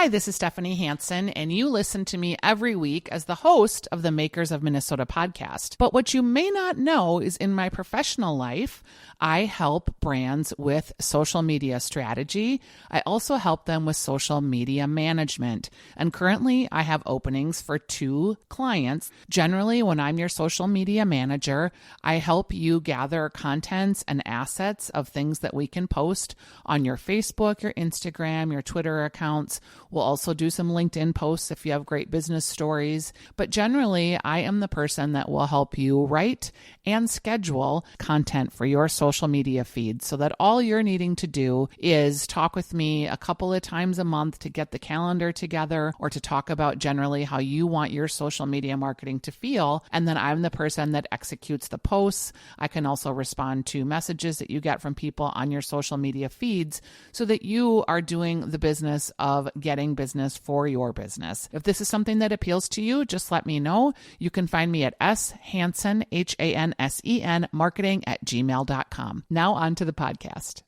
Hi, this is Stephanie Hansen, and you listen to me every week as the host of the Makers of Minnesota podcast. But what you may not know is in my professional life, I help brands with social media strategy. I also help them with social media management. And currently, I have openings for 2 clients. Generally, when I'm your social media manager, I help you gather contents and assets of things that we can post on your Facebook, your Instagram, your Twitter accounts. We'll also do some LinkedIn posts if you have great business stories. But generally, I am the person that will help you write and schedule content for your social media feed so that all you're needing to do is talk with me a couple of times a month to get the calendar together or to talk about generally how you want your social media marketing to feel. And then I'm the person that executes the posts. I can also respond to messages that you get from people on your social media feeds so that you are doing the business of getting business for your business. If this is something that appeals to you, just let me know. You can find me at shansen, Hansen, marketing@gmail.com. Now on to the podcast.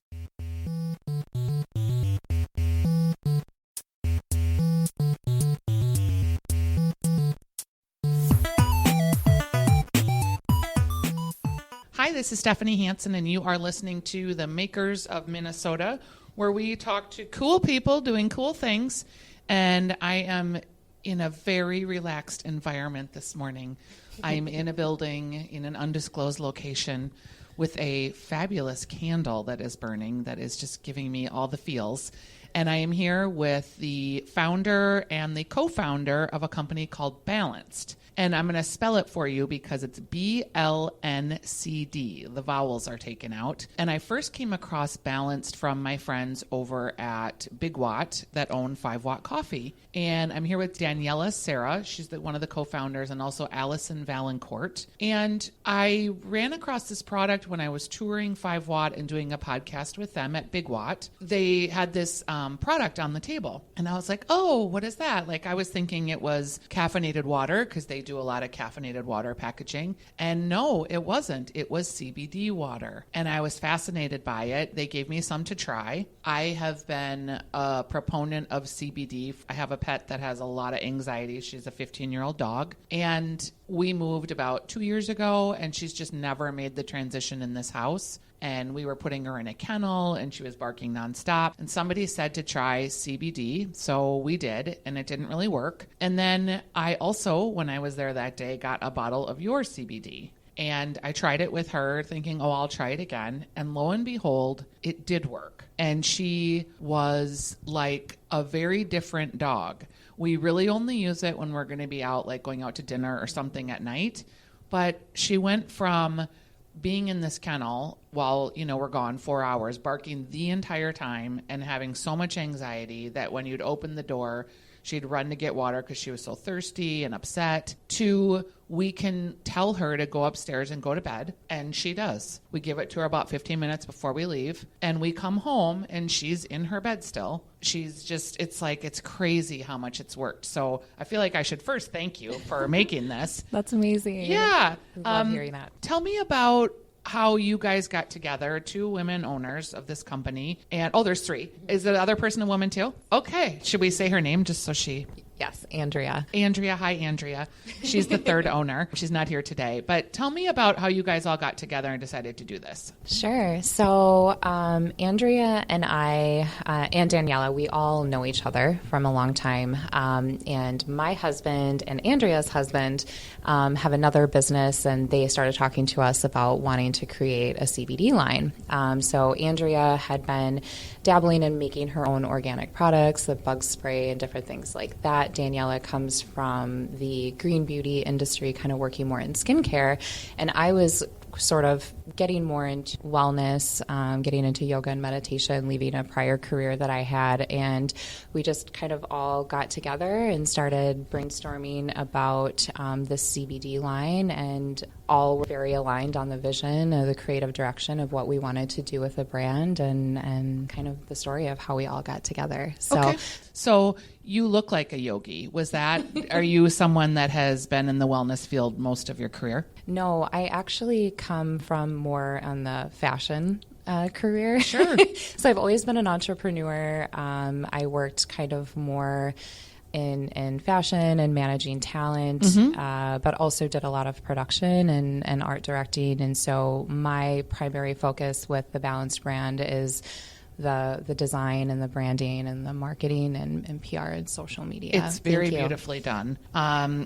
Hi, this is Stephanie Hansen, and you are listening to the Makers of Minnesota, where we talk to cool people doing cool things. And I am in a very relaxed environment this morning. I'm in a building in an undisclosed location with a fabulous candle that is burning that is just giving me all the feels. And I am here with the founder and the co-founder of a company called Balanced. And I'm going to spell it for you because it's BLNCD. The vowels are taken out. And I first came across Balanced from my friends over at Big Watt that own 5 Watt Coffee. And I'm here with Daniela, Serra. She's one of the co-founders, and also Allison, Vaillancourt. And I ran across this product when I was touring 5 Watt and doing a podcast with them at Big Watt. They had this product on the table. And I was like, oh, what is that? Like, I was thinking it was caffeinated water because they do a lot of caffeinated water packaging. And no, it wasn't. It was CBD water. And I was fascinated by it. They gave me some to try. I have been a proponent of CBD. I have a pet that has a lot of anxiety. She's a 15-year-old dog. And we moved about 2 years ago, and she's just never made the transition in this house. And we were putting her in a kennel, and she was barking nonstop. And somebody said to try CBD, so we did, and it didn't really work. And then I also, when I was there that day, got a bottle of your CBD. And I tried it with her thinking, oh, I'll try it again. And lo and behold, it did work. And she was like a very different dog. We really only use it when we're going to be out, like going out to dinner or something at night. But she went from being in this kennel while, we're gone 4 hours, barking the entire time and having so much anxiety that when you'd open the door, she'd run to get water because she was so thirsty and upset, to we can tell her to go upstairs and go to bed, and she does. We give it to her about 15 minutes before we leave, and we come home, and she's in her bed still. She's just, it's crazy how much it's worked. So I feel like I should first thank you for making this. That's amazing. Yeah. I love hearing that. Tell me about how you guys got together, 2 women owners of this company. And, there's 3. Is the other person a woman too? Okay. Should we say her name just so she... Yes, Andrea. Andrea. Hi, Andrea. She's the 3rd owner. She's not here today. But tell me about how you guys all got together and decided to do this. Sure. So Andrea and I and Daniela, we all know each other from a long time. And my husband and Andrea's husband have another business, and they started talking to us about wanting to create a CBD line. So Andrea had been dabbling in making her own organic products, the bug spray and different things like that. Daniela comes from the green beauty industry, kind of working more in skincare. And I was sort of getting more into wellness, getting into yoga and meditation, leaving a prior career that I had. And we just kind of all got together and started brainstorming about the CBD line, and all were very aligned on the vision, the creative direction of what we wanted to do with the brand, and kind of the story of how we all got together. So you look like a yogi. Are you someone that has been in the wellness field most of your career? No, I actually come from more on the fashion career. Sure. So I've always been an entrepreneur. I worked kind of more in fashion and managing talent, but also did a lot of production and art directing. And so my primary focus with the Balanced brand is the design and the branding and the marketing and PR and social media. It's very beautifully done.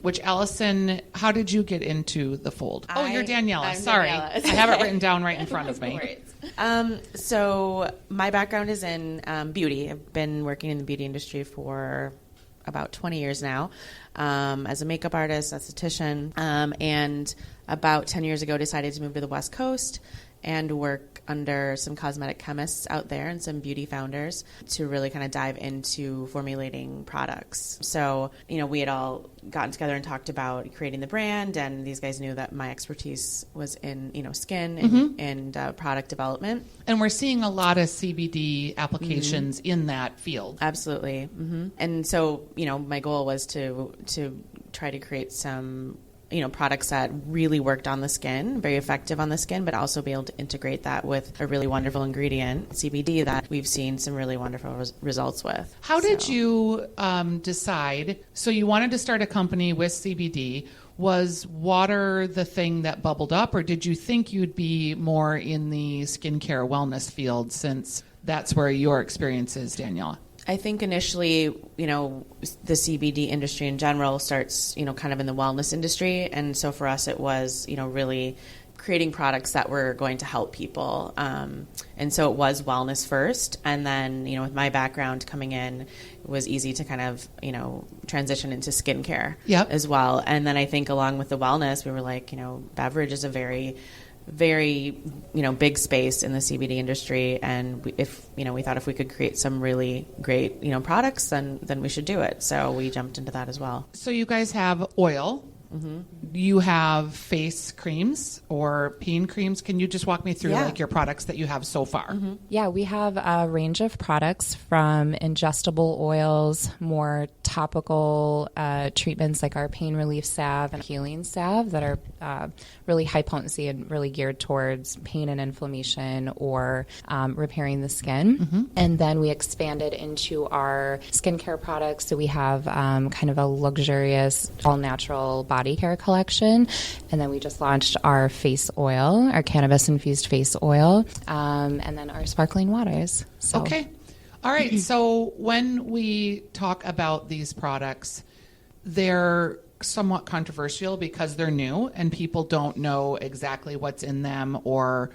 Which, Allison, how did you get into the fold? You're Daniela. I'm Sorry. Daniela. I have it written down right in front of me. So my background is in beauty. I've been working in the beauty industry for about 20 years now, as a makeup artist, esthetician, and about 10 years ago decided to move to the West Coast and work under some cosmetic chemists out there and some beauty founders to really kind of dive into formulating products. So, we had all gotten together and talked about creating the brand, and these guys knew that my expertise was in, skin and product development. And we're seeing a lot of CBD applications in that field. Absolutely. And so, my goal was to try to create some products that really worked on the skin, very effective on the skin, but also be able to integrate that with a really wonderful ingredient, CBD, that we've seen some really wonderful results with. How did you decide? So you wanted to start a company with CBD. Was water the thing that bubbled up, or did you think you'd be more in the skincare wellness field, since that's where your experience is, Daniela? I think initially, the CBD industry in general starts, kind of in the wellness industry. And so for us, it was, really creating products that were going to help people. And so it was wellness first. And then, with my background coming in, it was easy to kind of, transition into skincare as well. And then I think along with the wellness, we were like, beverage is a very big space in the CBD industry, and we thought if we could create some really great products, then we should do it. So we jumped into that as well. So you guys have oil. You have face creams or peen creams. Can you just walk me through your products that you have so far? Yeah, we have a range of products, from ingestible oils, more topical treatments like our pain relief salve and healing salve that are really high potency and really geared towards pain and inflammation or repairing the skin. And then we expanded into our skincare products. So we have kind of a luxurious all-natural body care collection. And then we just launched our face oil, our cannabis-infused face oil, and then our sparkling waters. So. Okay. All right. So when we talk about these products, they're somewhat controversial because they're new and people don't know exactly what's in them or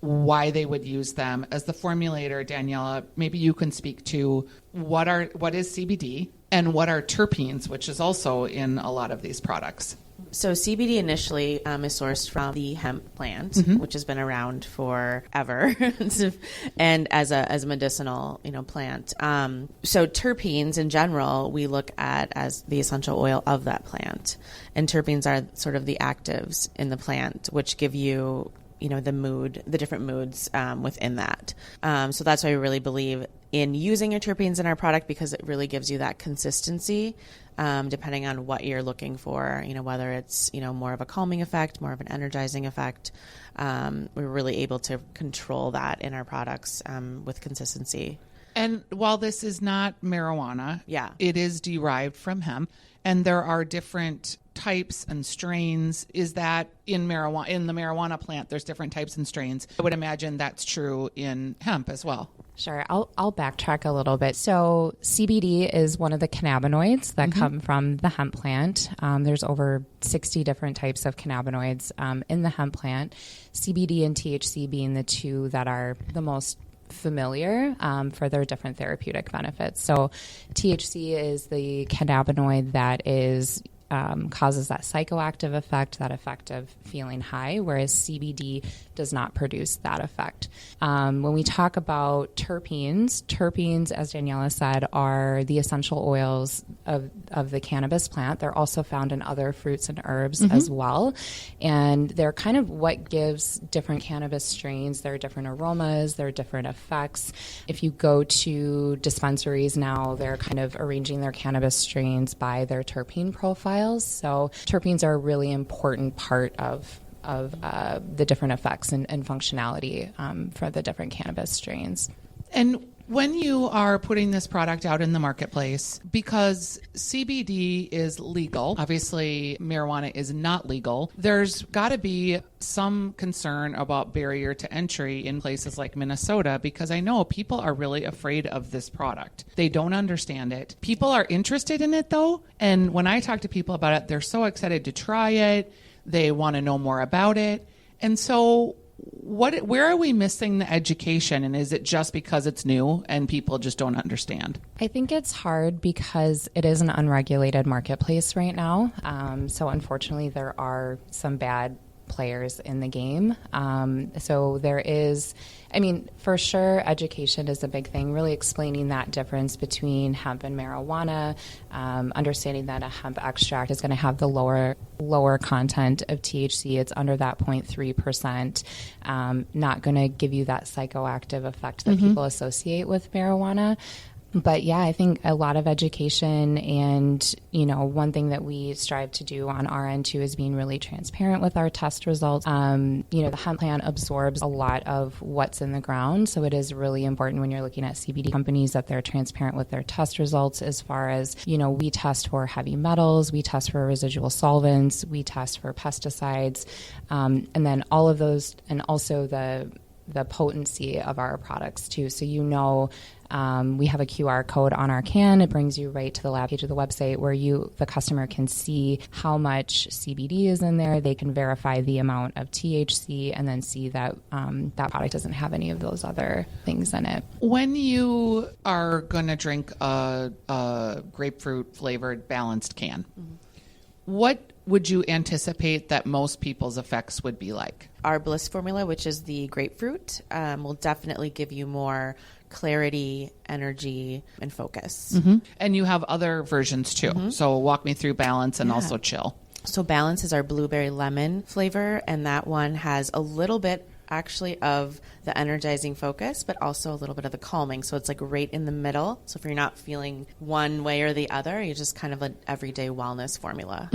why they would use them. As the formulator, Daniela, maybe you can speak to what is CBD and what are terpenes, which is also in a lot of these products. So CBD initially is sourced from the hemp plant, which has been around forever, and as a medicinal plant. So terpenes in general we look at as the essential oil of that plant, and terpenes are sort of the actives in the plant, which give you the different moods within that. So that's why we really believe in using your terpenes in our product, because it really gives you that consistency, depending on what you're looking for, whether it's, more of a calming effect, more of an energizing effect. We're really able to control that in our products with consistency. And while this is not marijuana, it is derived from hemp, and there are different types and strains. Is that in the marijuana plant, there's different types and strains? I would imagine that's true in hemp as well. Sure. I'll backtrack a little bit. So CBD is one of the cannabinoids that come from the hemp plant. There's over 60 different types of cannabinoids in the hemp plant, CBD and THC being the two that are the most familiar for their different therapeutic benefits. So THC is the cannabinoid that is causes that psychoactive effect, that effect of feeling high, whereas CBD does not produce that effect. When we talk about terpenes, as Daniela said, are the essential oils of the cannabis plant. They're also found in other fruits and herbs as well. And they're kind of what gives different cannabis strains their different aromas, their different effects. If you go to dispensaries now, they're kind of arranging their cannabis strains by their terpene profiles. So terpenes are a really important part of the different effects and functionality for the different cannabis strains. And when you are putting this product out in the marketplace, because CBD is legal, obviously marijuana is not legal, there's got to be some concern about barrier to entry in places like Minnesota, because I know people are really afraid of this product. They don't understand it. People are interested in it though, and when I talk to people about it, they're so excited to try it. They want to know more about it. And so where are we missing the education, and is it just because it's new and people just don't understand? I think it's hard because it is an unregulated marketplace right now. So unfortunately, there are some bad players in the game. So there is, for sure, education is a big thing, really explaining that difference between hemp and marijuana, understanding that a hemp extract is going to have the lower content of THC. It's under that 0.3%, not going to give you that psychoactive effect that people associate with marijuana. But yeah, I think a lot of education, and, one thing that we strive to do on our end too is being really transparent with our test results. The hemp plant absorbs a lot of what's in the ground. So it is really important when you're looking at CBD companies that they're transparent with their test results as far as, we test for heavy metals, we test for residual solvents, we test for pesticides, and then all of those, and also the potency of our products too. So we have a QR code on our can. It brings you right to the lab page of the website where the customer can see how much CBD is in there. They can verify the amount of THC and then see that that product doesn't have any of those other things in it. When you are going to drink a grapefruit flavored balanced can, what would you anticipate that most people's effects would be like? Our Bliss formula, which is the grapefruit, will definitely give you more clarity, energy, and focus. And you have other versions too. So walk me through Balance and also Chill. So Balance is our blueberry lemon flavor, and that one has a little bit actually of the energizing focus, but also a little bit of the calming. So it's like right in the middle. So if you're not feeling one way or the other, you're just kind of an everyday wellness formula.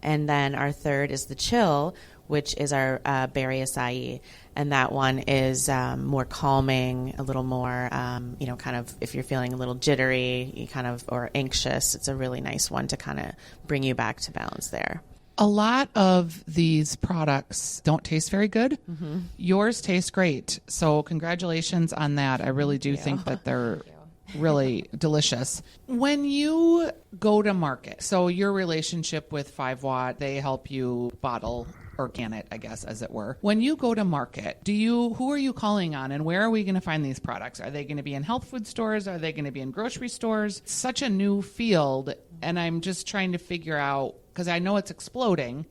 And then our third is the Chill, which is our berry acai. And that one is more calming, a little more, kind of if you're feeling a little jittery, or anxious, it's a really nice one to kind of bring you back to balance there. A lot of these products don't taste very good. Yours taste great. So congratulations on that. I really do think that they're really delicious. When you go to market, so your relationship with 5 Watt, they help you bottle or can it, I guess, as it were. When you go to market, who are you calling on, and where are we going to find these products? Are they going to be in health food stores? Are they going to be in grocery stores? It's such a new field, and I'm just trying to figure out, because I know it's exploding,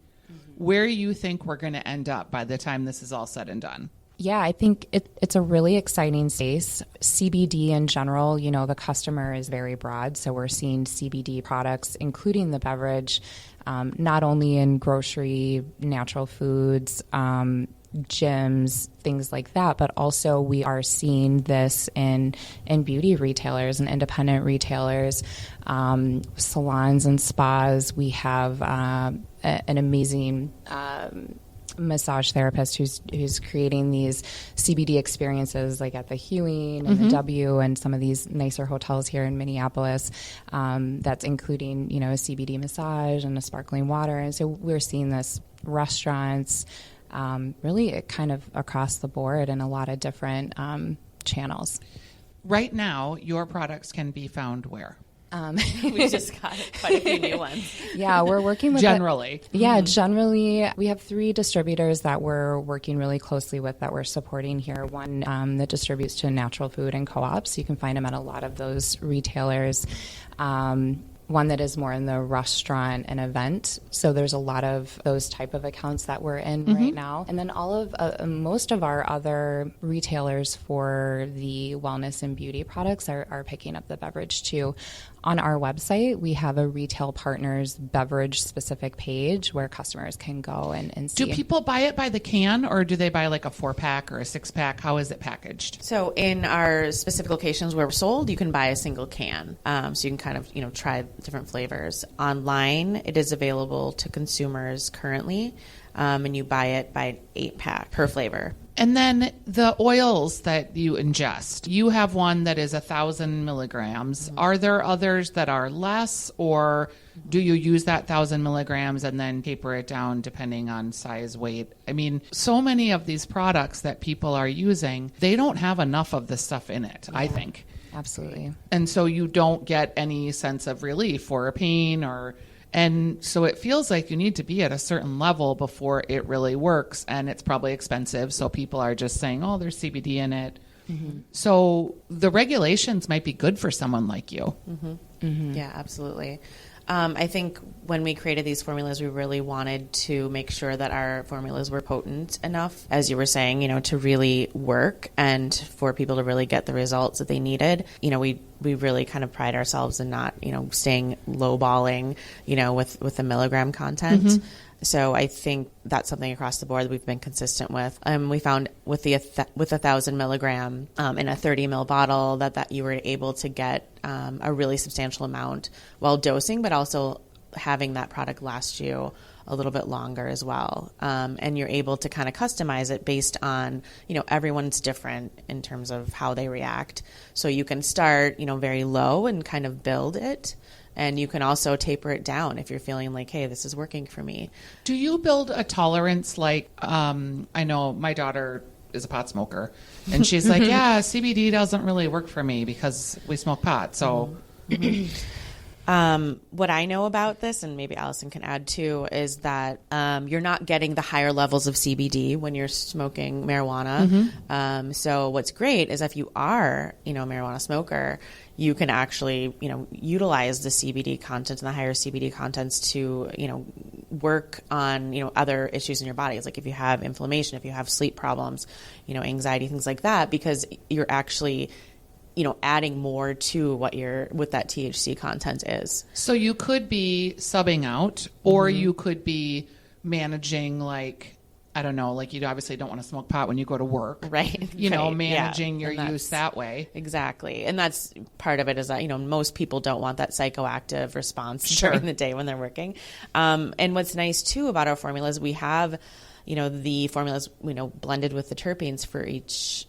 where you think we're going to end up by the time this is all said and done. Yeah, I think it's a really exciting space. CBD in general, the customer is very broad. So we're seeing CBD products, including the beverage, not only in grocery, natural foods, gyms, things like that, but also we are seeing this in beauty retailers and independent retailers, salons and spas. We have an amazing massage therapist who's creating these CBD experiences like at the Hewing and the W and some of these nicer hotels here in Minneapolis, that's including a CBD massage and a sparkling water. And so we're seeing this restaurants, really kind of across the board in a lot of different channels. Right now, your products can be found where? We just got quite a few new ones. Yeah, we're working with generally. Generally, we have 3 distributors that we're working really closely with that we're supporting here. One that distributes to natural food and co-ops. You can find them at a lot of those retailers. One that is more in the restaurant and event. So there's a lot of those type of accounts that we're in right now. And then all of most of our other retailers for the wellness and beauty products are picking up the beverage too. on our website, we have a retail partners beverage specific page where customers can go and see. Do people buy it by the can, or do they buy like a 4-pack or a 6-pack? How is it packaged? So in our specific locations where we're sold, you can buy a single can. So you can kind of, try different flavors. Online, it is available to consumers currently, and you buy it by an 8-pack per flavor. And then the oils that you ingest, you have one that is 1,000 milligrams. Mm-hmm. Are there others that are less, or do you use that 1,000 milligrams and then taper it down depending on size, weight? I mean, so many of these products that people are using, they don't have enough of the stuff in it, I think. Absolutely. And so you don't get any sense of relief or pain and so it feels like you need to be at a certain level before it really works, and it's probably expensive. So people are just saying, oh, there's CBD in it. Mm-hmm. So the regulations might be good for someone like you. Mm-hmm. Mm-hmm. Yeah, absolutely. I think when we created these formulas, we really wanted to make sure that our formulas were potent enough, as you were saying, to really work and for people to really get the results that they needed. We really kind of pride ourselves in not, staying lowballing, with the milligram content. Mm-hmm. So I think that's something across the board that we've been consistent with. We found with 1,000 milligram in a 30 ml bottle that you were able to get a really substantial amount while dosing, but also having that product last you a little bit longer as well. And you're able to kind of customize it based on, everyone's different in terms of how they react. So you can start, very low and kind of build it. And you can also taper it down if you're feeling like, hey, this is working for me. Do you build a tolerance? Like, I know my daughter is a pot smoker, and she's like, yeah, CBD doesn't really work for me because we smoke pot. So what I know about this, and maybe Allison can add too, is that you're not getting the higher levels of CBD when you're smoking marijuana. Mm-hmm. So what's great is if you are, a marijuana smoker, you can actually, utilize the CBD content and the higher CBD contents to, work on, other issues in your body. It's like if you have inflammation, if you have sleep problems, anxiety, things like that, because you're actually, adding more to what that THC content is. So you could be subbing out, or Mm-hmm. you could be managing, like, I don't know, like you obviously don't want to smoke pot when you go to work. Right. Managing your use that way. Exactly. And that's part of it is that, most people don't want that psychoactive response Sure. during the day when they're working. And what's nice too about our formulas, we have, the formulas, blended with the terpenes for each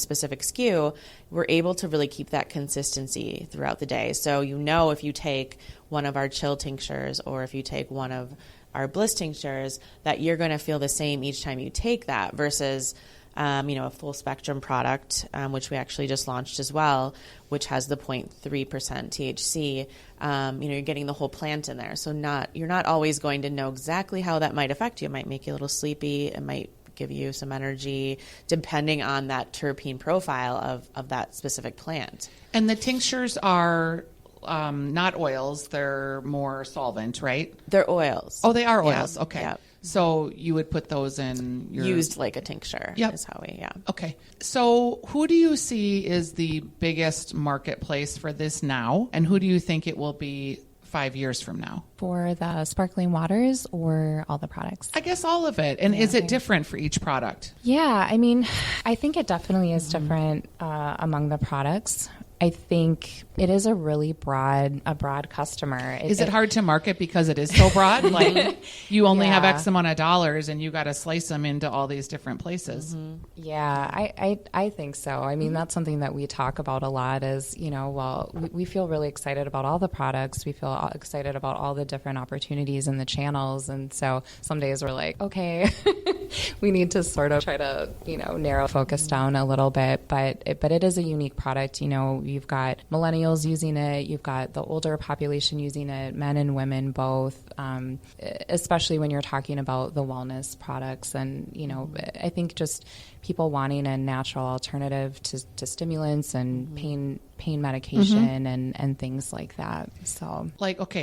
specific SKU. We're able to really keep that consistency throughout the day. So, if you take one of our chill tinctures or if you take one of our bliss tinctures, that you're going to feel the same each time you take that versus, a full spectrum product, which we actually just launched as well, which has the 0.3% THC. You're getting the whole plant in there. So you're not always going to know exactly how that might affect you. It might make you a little sleepy. It might give you some energy, depending on that terpene profile of that specific plant. And the tinctures are not oils. They're more solvent, right? They're oils. Oh, they are oils. Yeah. Okay. Yeah. So you would put those in your... Used like a tincture. Yep. Is how we, yeah. Okay. So who do you see is the biggest marketplace for this now? And who do you think it will be 5 years from now? For the sparkling waters or all the products? I guess all of it. And is it different for each product? Yeah, I think it definitely is different among the products. I think it is a really broad customer. Is it hard to market because it is so broad? Like you only have X amount of dollars and you got to slice them into all these different places. Mm-hmm. Yeah, I think so. That's something that we talk about a lot is, we feel really excited about all the products. We feel excited about all the different opportunities and the channels. And so some days we're like, okay, we need to sort of try to, narrow focus down a little bit. But it is a unique product. You've got millennials using it. You've got the older population using it, men and women both, especially when you're talking about the wellness products. And, I think just people wanting a natural alternative to stimulants and pain medication and things like that. So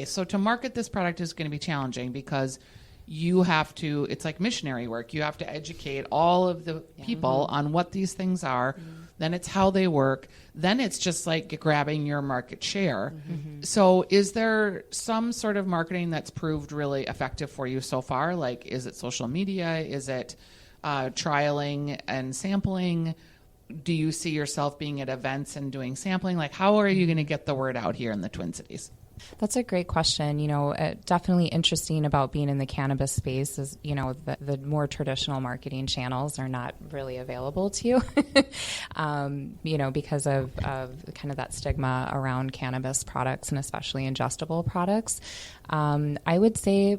so to market this product is going to be challenging because you have to, it's like missionary work. You have to educate all of the people on what these things are. then it's how they work, then it's just like grabbing your market share. So is there some sort of marketing that's proved really effective for you so far? Like, is it social media? Is it trialing and sampling? Do you see yourself being at events and doing sampling? Like, how are you going to get the word out here in the Twin Cities? That's a great question. Definitely interesting about being in the cannabis space is, the more traditional marketing channels are not really available to you, because of kind of that stigma around cannabis products and especially ingestible products. I would say,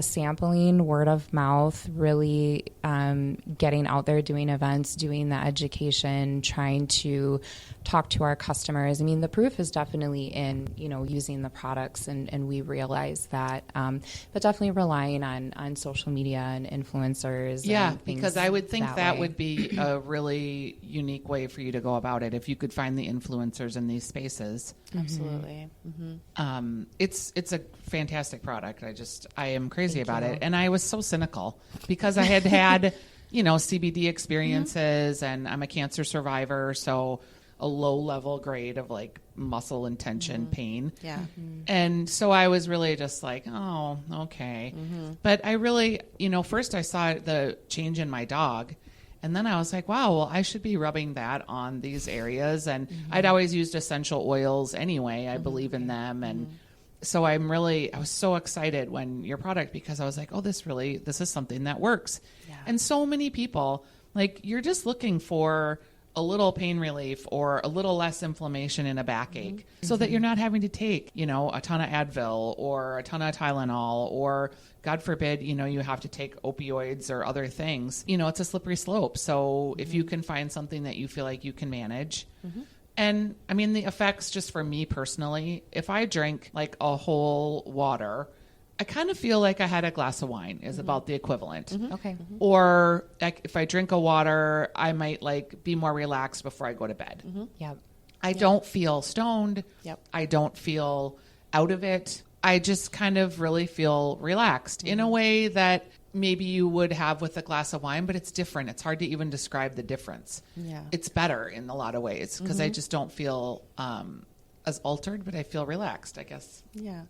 sampling, word of mouth, really getting out there, doing events, doing the education, trying to talk to our customers. I mean, the proof is definitely in, using the products, and we realize that, but definitely relying on social media and influencers. Yeah, and things because I would think that way. would be a really unique way for you to go about it if you could find the influencers in these spaces. Absolutely. It's a fantastic product. I am crazy about it. And I was so cynical because I had CBD experiences and I'm a cancer survivor. So a low level grade of like muscle and tension pain. Yeah. And so I was really just like, oh, okay. But I really, first I saw the change in my dog. And then I was like, wow, well, I should be rubbing that on these areas. And I'd always used essential oils anyway. I believe in them. And so I was so excited when your product, because I was like, oh, this is something that works. Yeah. And so many people, like, you're just looking for a little pain relief or a little less inflammation in a backache so that you're not having to take, a ton of Advil or a ton of Tylenol or, God forbid, you have to take opioids or other things. It's a slippery slope. So if you can find something that you feel like you can manage. And I mean, the effects just for me personally, if I drink like a whole water, I kind of feel like I had a glass of wine is about the equivalent. Okay. Or like if I drink a water, I might like be more relaxed before I go to bed. Yep. I don't feel stoned. Yep. I don't feel out of it. I just kind of really feel relaxed in a way that maybe you would have with a glass of wine, but it's different. It's hard to even describe the difference. Yeah. It's better in a lot of ways because I just don't feel as altered, but I feel relaxed, I guess. Yeah.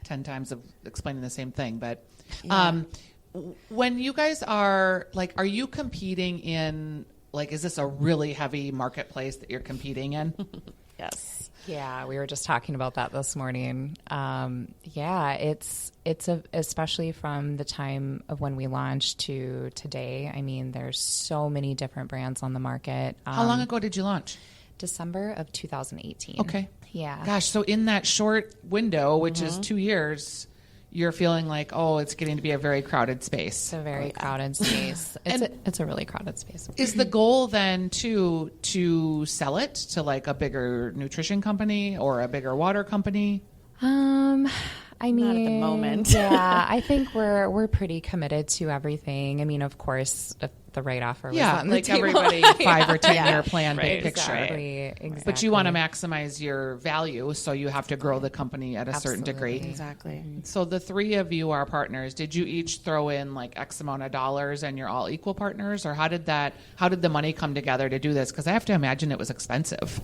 10 times of explaining the same thing. But Yeah. when you guys are like, are you competing in, like, is this a really heavy marketplace that you're competing in? Yes. Yeah, we were just talking about that this morning. It's especially from the time of when we launched to today. I mean, there's so many different brands on the market. How long ago did you launch? December of 2018. Okay. Yeah. Gosh, so in that short window, which is 2 years, you're feeling like, oh, it's getting to be a very crowded space. It's a very crowded space. It's a really crowded space. Is the goal then to sell it to like a bigger nutrition company or a bigger water company? I mean, Not at the moment. Yeah, I think we're pretty committed to everything. I mean, of course, if the right offer was on the like table. everybody 5 or 10 year plan, big picture. Exactly. But you want to maximize your value, so you have to grow the company at a certain degree. Exactly. So the three of you are partners. Did you each throw in like X amount of dollars and you're all equal partners, or how did the money come together to do this? Because I have to imagine it was expensive.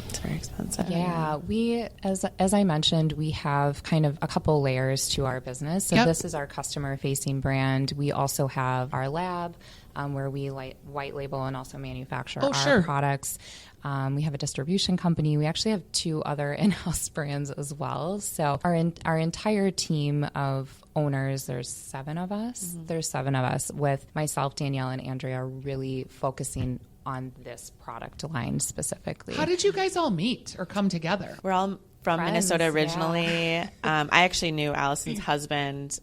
It's very expensive. Yeah, we, as I mentioned, we have kind of a couple layers to our business. So this is our customer-facing brand. We also have our lab, where we white label and also manufacture our products. We have a distribution company. We actually have 2 other in-house brands as well. So our entire team of owners, there's 7 of us. There's 7 of us, with myself, Daniela, and Andrea really focusing on this product line specifically. How did you guys all meet or come together? We're all from Friends, Minnesota originally. yeah. I actually knew Allison's husband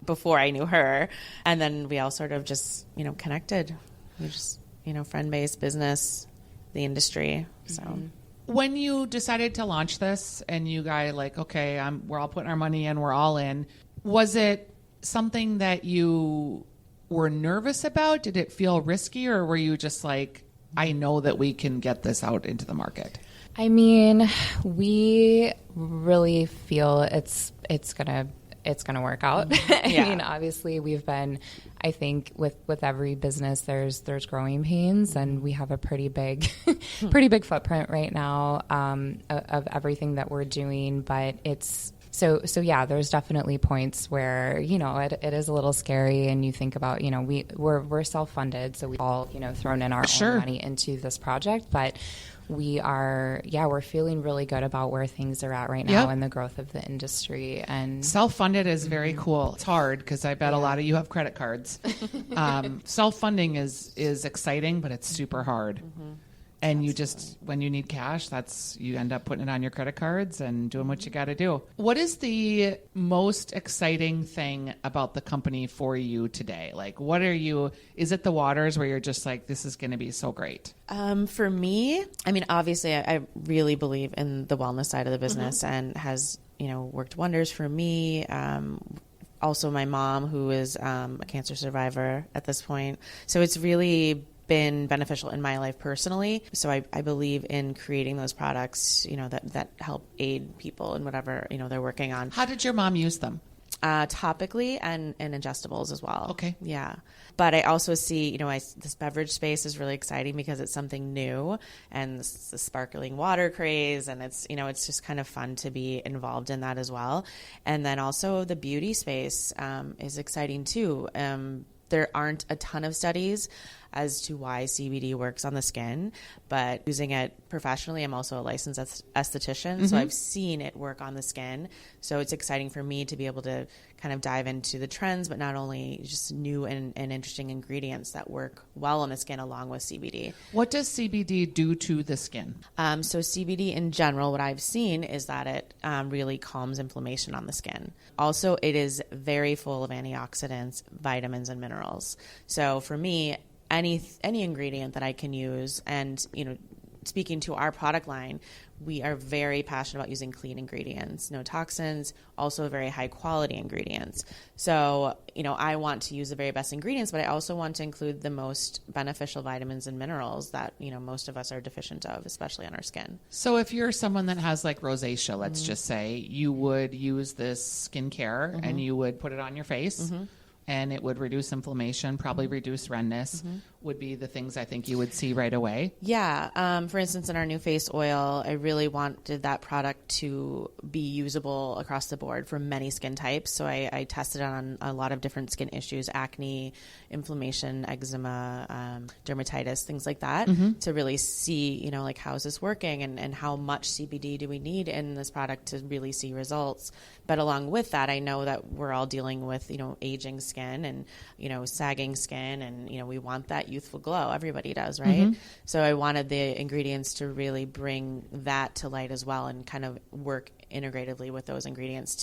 before I knew her. And then we all sort of just, connected. We just, friend-based business, the industry. So When you decided to launch this and you guys like, okay, we're all putting our money in, we're all in, was it something that you were nervous about? Did it feel risky, or were you just like, I know that we can get this out into the market? I mean, we really feel it's gonna it's going to work out. I mean, obviously we've been, I think with every business, there's growing pains, and we have a pretty big footprint right now, of everything that we're doing, but it's, So yeah, there's definitely points where, it is a little scary, and you think about, we're self-funded, so we've all, thrown in our own money into this project, but we're feeling really good about where things are at right now and the growth of the industry. And self-funded is very cool. It's hard because I bet a lot of you have credit cards. Self-funding is exciting, but it's super hard. Mm-hmm. And you just, when you need cash, you end up putting it on your credit cards and doing what you got to do. What is the most exciting thing about the company for you today? Like, is it the waters where you're just like, this is going to be so great? For me, I mean, obviously I really believe in the wellness side of the business, and has, worked wonders for me. Also my mom, who is a cancer survivor at this point. So it's really been beneficial in my life personally. So I believe in creating those products, that help aid people in whatever, they're working on. How did your mom use them? Topically and ingestibles as well. Okay. Yeah. But I also see, this beverage space is really exciting because it's something new, and the sparkling water craze, and it's just kind of fun to be involved in that as well. And then also the beauty space is exciting too. There aren't a ton of studies as to why CBD works on the skin, but using it professionally, I'm also a licensed esthetician, so I've seen it work on the skin. So it's exciting for me to be able to kind of dive into the trends, but not only just new and interesting ingredients that work well on the skin along with CBD. What does CBD do to the skin? So CBD in general, what I've seen is that it really calms inflammation on the skin. Also, it is very full of antioxidants, vitamins, and minerals. So for me, any ingredient that I can use, and speaking to our product line, we are very passionate about using clean ingredients, no toxins, also very high quality ingredients. So, I want to use the very best ingredients, but I also want to include the most beneficial vitamins and minerals that, most of us are deficient of, especially on our skin. So if you're someone that has like rosacea, let's just say, you would use this skincare and you would put it on your face. And it would reduce inflammation, probably reduce redness, would be the things I think you would see right away. Yeah. For instance, in our new face oil, I really wanted that product to be usable across the board for many skin types. So I tested it on a lot of different skin issues, acne, inflammation, eczema, dermatitis, things like that, to really see, like, how is this working, and how much CBD do we need in this product to really see results. But along with that, I know that we're all dealing with, aging skin and, sagging skin, and, we want that youthful glow. Everybody does, right? So I wanted the ingredients to really bring that to light as well, and kind of work integratively with those ingredients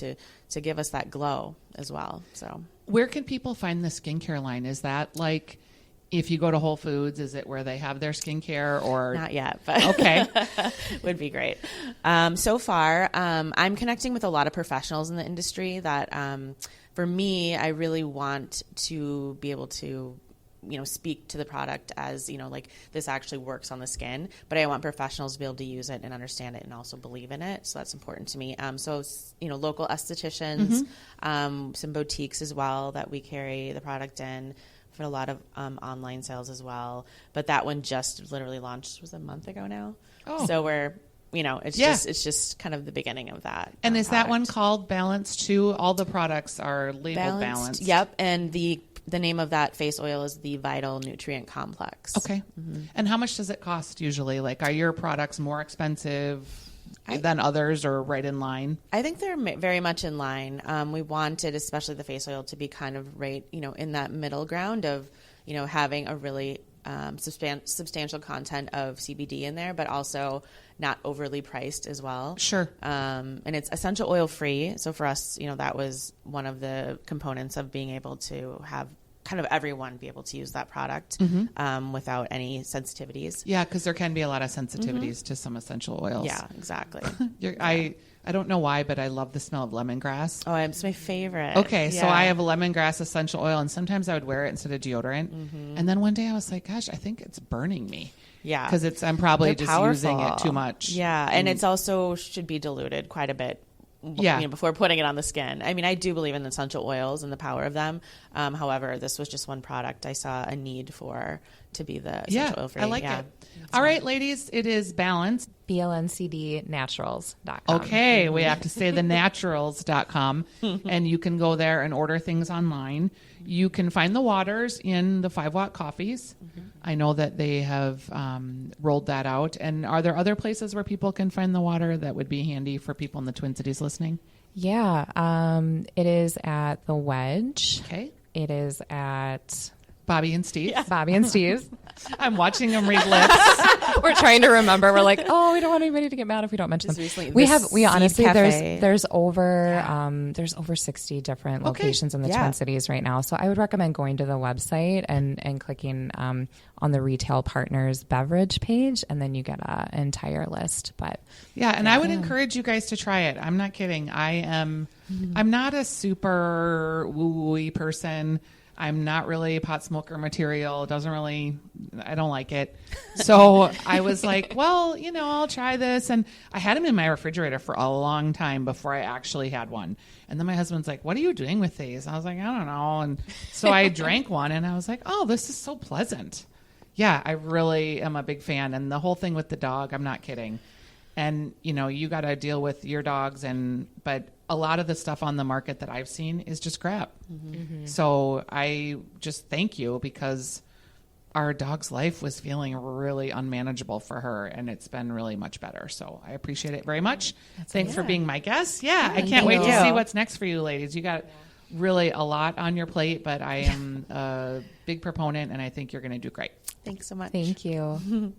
to give us that glow as well. So where can people find the skincare line? Is that like, if you go to Whole Foods, is it where they have their skincare, or not yet? But okay, would be great. So far, I'm connecting with a lot of professionals in the industry that, for me, I really want to be able to, speak to the product as, like, this actually works on the skin, but I want professionals to be able to use it and understand it and also believe in it. So that's important to me. So, local estheticians, some boutiques as well that we carry the product in, for a lot of online sales as well. But that one just literally launched, was a month ago now. Oh. So we're, it's just kind of the beginning of that. And is that one called Balanced too? All the products are labeled Balanced. Yep. And the name of that face oil is the Vital Nutrient Complex. Okay. And how much does it cost usually? Like, are your products more expensive than others, or right in line? I think they're very much in line. We wanted, especially the face oil, to be kind of right, in that middle ground of, having a really substantial content of CBD in there, but also not overly priced as well. Sure. And it's essential oil free. So for us, that was one of the components of being able to have kind of everyone be able to use that product without any sensitivities. Yeah, because there can be a lot of sensitivities to some essential oils. Yeah, exactly. I don't know why, but I love the smell of lemongrass. Oh, it's my favorite. Okay, so I have a lemongrass essential oil, and sometimes I would wear it instead of deodorant. And then one day I was like, gosh, I think it's burning me. Yeah. Because I'm probably just using it too much. Yeah, and it's also should be diluted quite a bit before putting it on the skin. I mean, I do believe in essential oils and the power of them. However, this was just one product I saw a need for to be the essential oil free. I like it. All right, ladies, it is balanced. BLNCD Naturals.com. Okay, we have to say the naturals.com, and you can go there and order things online. You can find the waters in the 5-watt coffees. I know that they have rolled that out. And are there other places where people can find the water that would be handy for people in the Twin Cities listening? Yeah, it is at The Wedge. Okay. It is at Bobby and Steve. Yeah. Bobby and Steve's. I'm watching them read lips. We're trying to remember. We're like, oh, we don't want anybody to get mad if we don't mention them. We honestly, there's over 60 different locations in the Twin Cities right now. So I would recommend going to the website and clicking on the retail partners beverage page, and then you get an entire list. But I would encourage you guys to try it. I'm not kidding. I'm not a super woo-woo person. I'm not really a pot smoker material. I don't like it. So I was like, well, I'll try this. And I had them in my refrigerator for a long time before I actually had one. And then my husband's like, what are you doing with these? I was like, I don't know. And so I drank one and I was like, oh, this is so pleasant. Yeah, I really am a big fan. And the whole thing with the dog, I'm not kidding. And, you got to deal with your dogs. But a lot of the stuff on the market that I've seen is just crap. So I just thank you, because our dog's life was feeling really unmanageable for her, and it's been really much better. So I appreciate it very much. Thanks for being my guest. I can't wait to see what's next for you ladies. You got really a lot on your plate, but I am a big proponent, and I think you're going to do great. Thanks so much. Thank you.